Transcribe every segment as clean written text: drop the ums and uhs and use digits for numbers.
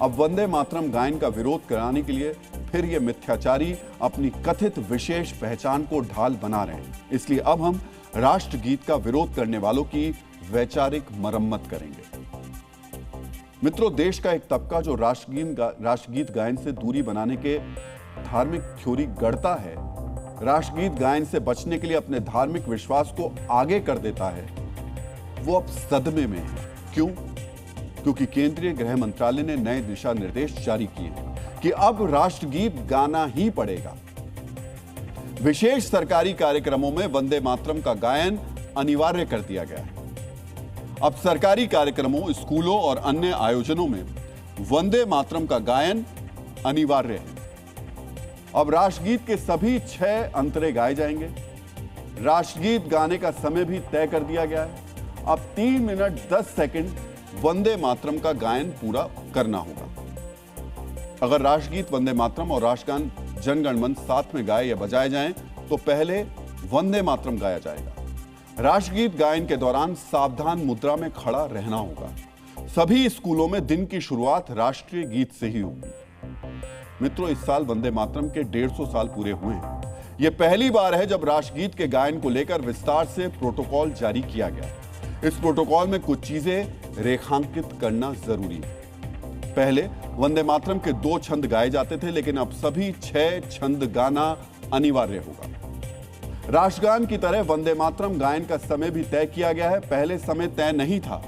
अब वंदे मातरम गायन का विरोध कराने के लिए फिर ये मिथ्याचारी अपनी कथित विशेष पहचान को ढाल बना रहे हैं। इसलिए अब हम राष्ट्रगीत का विरोध करने वालों की वैचारिक मरम्मत करेंगे। मित्रों, देश का एक तबका जो राष्ट्रगीत गायन से दूरी बनाने के धार्मिक थ्योरी गढ़ता है, राष्ट्रगीत गायन से बचने के लिए अपने धार्मिक विश्वास को आगे कर देता है, वो अब सदमे में है। क्यों? क्योंकि केंद्रीय गृह मंत्रालय ने नए दिशा निर्देश जारी किए हैं कि अब राष्ट्रगीत गाना ही पड़ेगा। विशेष सरकारी कार्यक्रमों में वंदे मातरम का गायन अनिवार्य कर दिया गया है। अब सरकारी कार्यक्रमों, स्कूलों और अन्य आयोजनों में वंदे मातरम का गायन अनिवार्य है। अब राष्ट्रगीत के सभी 6 अंतरे गाए जाएंगे। राष्ट्रगीत गाने का समय भी तय कर दिया गया है। अब 3 मिनट 10 सेकंड वंदे मातरम का गायन पूरा करना होगा। अगर राष्ट्रगीत, वंदे मातरम और राष्ट्रगान जन गण मन साथ में गाए या बजाए जाएं तो पहले वंदे मातरम गाया जाएगा। राष्ट्रगीत गायन के दौरान सावधान मुद्रा में खड़ा रहना होगा। सभी स्कूलों में दिन की शुरुआत राष्ट्रीय गीत से ही होगी। मित्रों, इस साल वंदे मातरम के 150 साल पूरे हुए हैं। यह पहली बार है जब राष्ट्रगीत के गायन को लेकर विस्तार से प्रोटोकॉल जारी किया गया। इस प्रोटोकॉल में कुछ चीजें रेखांकित करना जरूरी है। पहले वंदे मातरम के 2 छंद गाए जाते थे, लेकिन अब सभी 6 छंद गाना अनिवार्य होगा। राष्ट्रगान की तरह वंदे मातरम गायन का समय भी तय किया गया है। पहले समय तय नहीं था।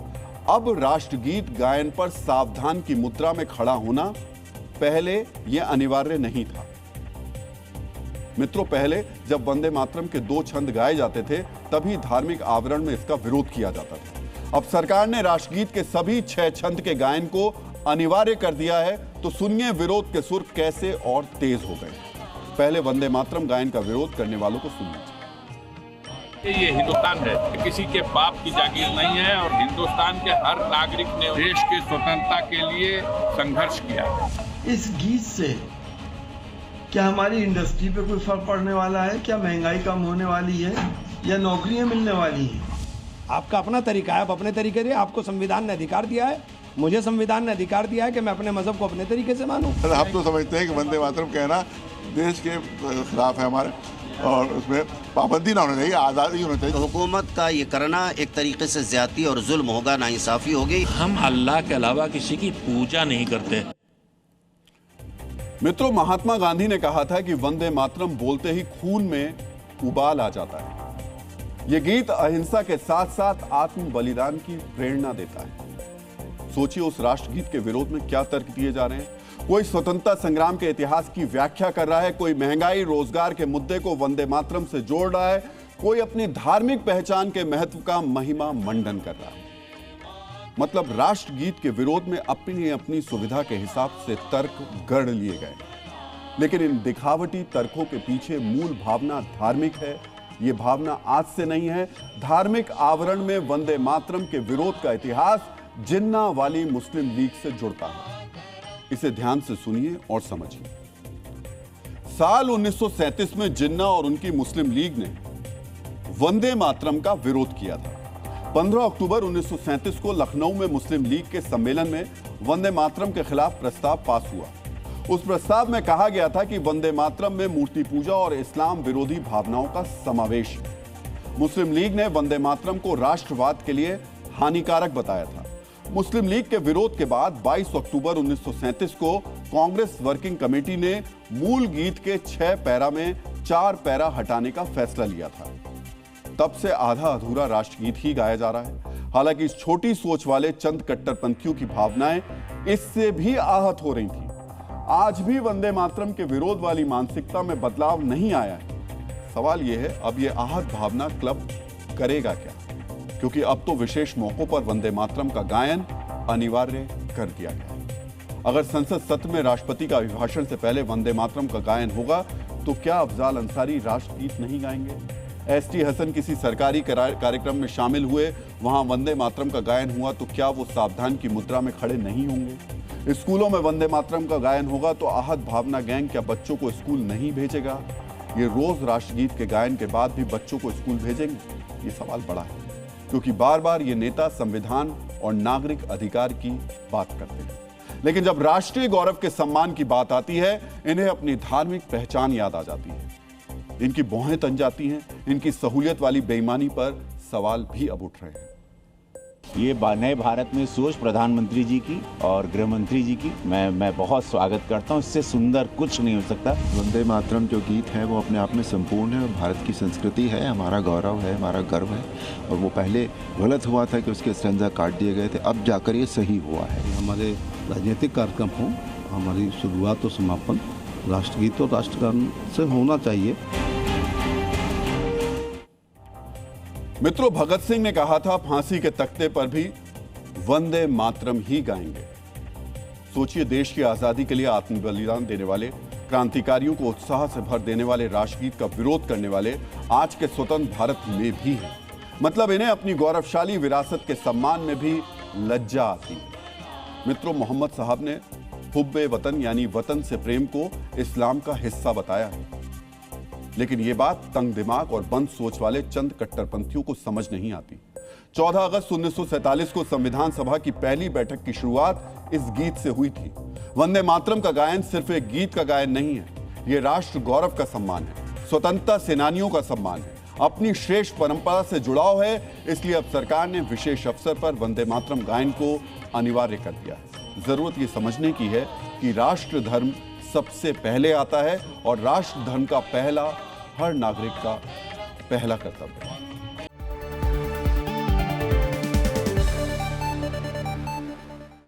अब राष्ट्रगीत गायन पर सावधान की मुद्रा में खड़ा होना पहले यह अनिवार्य नहीं था। मित्रों, पहले जब वंदे मातरम के 2 छंद गाए जाते थे तभी धार्मिक आवरण में इसका विरोध किया जाता था। अब सरकार ने राष्ट्रगीत के सभी 6 छंद के गायन को अनिवार्य कर दिया है, तो सुनिए विरोध के सुर कैसे और तेज हो गए। पहले वंदे मातरम गायन का विरोध करने वालों को सुनिए। ये हिंदुस्तान है, किसी के बाप की जागीर नहीं है और हिंदुस्तान के हर नागरिक ने देश की स्वतंत्रता के लिए संघर्ष किया। इस गीत से क्या हमारी इंडस्ट्री पे कोई फर्क पड़ने वाला है? क्या महंगाई कम होने वाली है या नौकरियां मिलने वाली हैं? आपका अपना तरीका है, आप अपने तरीके से, आपको संविधान ने अधिकार दिया है, मुझे संविधान ने अधिकार दिया है कि मैं अपने मजहब को अपने तरीके से मानूं। हम तो समझते हैं कि वंदे मातरम कहना देश के खिलाफ है हमारे, और उसमें पाबंदी ना होनी चाहिए, आज़ादी होनी चाहिए। हुकूमत का ये करना एक तरीके से ज्यादती और जुल्म होगा, नाइंसाफी होगी। हम अल्लाह के अलावा किसी की पूजा नहीं करते। मित्रों, महात्मा गांधी ने कहा था कि वंदे मातरम बोलते ही खून में उबाल आ जाता है। यह गीत अहिंसा के साथ साथ आत्म बलिदान की प्रेरणा देता है। सोचिए, उस राष्ट्रगीत के विरोध में क्या तर्क दिए जा रहे हैं। कोई स्वतंत्रता संग्राम के इतिहास की व्याख्या कर रहा है, कोई महंगाई, रोजगार के मुद्दे को वंदे मातरम से जोड़ रहा है, कोई अपनी धार्मिक पहचान के महत्व का महिमा मंडन कर रहा है। मतलब राष्ट्रगीत के विरोध में अपनी अपनी सुविधा के हिसाब से तर्क गढ़ लिए गए, लेकिन इन दिखावटी तर्कों के पीछे मूल भावना धार्मिक है। ये भावना आज से नहीं है। धार्मिक आवरण में वंदे मातरम के विरोध का इतिहास जिन्ना वाली मुस्लिम लीग से जुड़ता है। इसे ध्यान से सुनिए और समझिए। साल 1937 में जिन्ना और उनकी मुस्लिम लीग ने वंदे मातरम का विरोध किया था। 15 अक्टूबर 1937 को लखनऊ में मुस्लिम लीग के सम्मेलन में वंदे मातरम के खिलाफ प्रस्ताव पास हुआ। उस प्रस्ताव में कहा गया था कि वंदे मातरम में मूर्ति पूजा और इस्लाम विरोधी भावनाओं का समावेश है। मुस्लिम लीग ने वंदे मातरम को राष्ट्रवाद के लिए हानिकारक बताया था। मुस्लिम लीग के विरोध के बाद 22 अक्टूबर 1937 को कांग्रेस वर्किंग कमेटी ने मूल गीत के 6 पैरा में 4 पैरा हटाने का फैसला लिया था। तब से आधा अधूरा राष्ट्रगीत ही गाया जा रहा है। हालांकि इस छोटी सोच वाले चंद कट्टरपंथियों की भावनाएं इससे भी आहत हो रही थी। आज भी वंदे मातरम के विरोध वाली मानसिकता में बदलाव नहीं आया है। सवाल यह है, अब यह आहत भावना क्लब करेगा क्या? क्योंकि अब तो विशेष मौकों पर वंदे मातरम का गायन अनिवार्य कर दिया गया। अगर संसद सत्र में राष्ट्रपति का अभिभाषण से पहले वंदे मातरम का गायन होगा तो क्या अफजाल अंसारी राष्ट्रगीत नहीं गाएंगे? एसटी हसन किसी सरकारी कार्यक्रम में शामिल हुए, वहां वंदे मातरम का गायन हुआ तो क्या वो सावधान की मुद्रा में खड़े नहीं होंगे? स्कूलों में वंदे मातरम का गायन होगा तो आहत भावना गैंग क्या बच्चों को स्कूल नहीं भेजेगा? ये रोज राष्ट्रगीत के गायन के बाद भी बच्चों को स्कूल भेजेंगे? ये सवाल बड़ा है, क्योंकि बार बार ये नेता संविधान और नागरिक अधिकार की बात करते हैं, लेकिन जब राष्ट्रीय गौरव के सम्मान की बात आती है, इन्हें अपनी धार्मिक पहचान याद आ जाती है। इनकी भौहें तन जाती हैं। इनकी सहूलियत वाली बेईमानी पर सवाल भी अब उठ रहे हैं। ये नए भारत में सोच प्रधानमंत्री जी की और गृह मंत्री जी की मैं बहुत स्वागत करता हूँ। इससे सुंदर कुछ नहीं हो सकता। वंदे मातरम जो गीत है वो अपने आप में संपूर्ण है और भारत की संस्कृति है, हमारा गौरव है, हमारा गर्व है। और वो पहले गलत हुआ था कि उसके स्टैंजा काट दिए गए थे, अब जाकर ये सही हुआ है। हमारे राजनीतिक कार्यक्रम हो, हमारी शुरुआत और समापन राष्ट्रगीत और राष्ट्रगान से होना चाहिए। मित्रों, भगत सिंह ने कहा था फांसी के तख्ते पर भी वंदे मातरम ही गाएंगे। सोचिए, देश की आजादी के लिए आत्म बलिदान देने वाले क्रांतिकारियों को उत्साह से भर देने वाले राष्ट्रगीत का विरोध करने वाले आज के स्वतंत्र भारत में भी हैं। मतलब इन्हें अपनी गौरवशाली विरासत के सम्मान में भी लज्जा आती है। मित्रों, मोहम्मद साहब ने हुब्बे वतन यानी वतन से प्रेम को इस्लाम का हिस्सा बताया है, लेकिन यह बात तंग दिमाग और बंद सोच वाले चंद कट्टरपंथियों को समझ नहीं आती। 14 अगस्त 1947 को संविधान सभा की पहली बैठक की शुरुआत इस गीत से हुई थी। वंदे मातरम का गायन सिर्फ एक गीत का गायन नहीं है, यह राष्ट्र गौरव का सम्मान है, स्वतंत्रता सेनानियों का सम्मान है, अपनी श्रेष्ठ परंपरा से जुड़ाव है। इसलिए अब सरकार ने विशेष अवसर पर वंदे मातरम गायन को अनिवार्य कर दिया है। जरूरत यह समझने की है कि राष्ट्र धर्म सबसे पहले आता है और राष्ट्र धर्म का पहला हर नागरिक का पहला कर्तव्य है।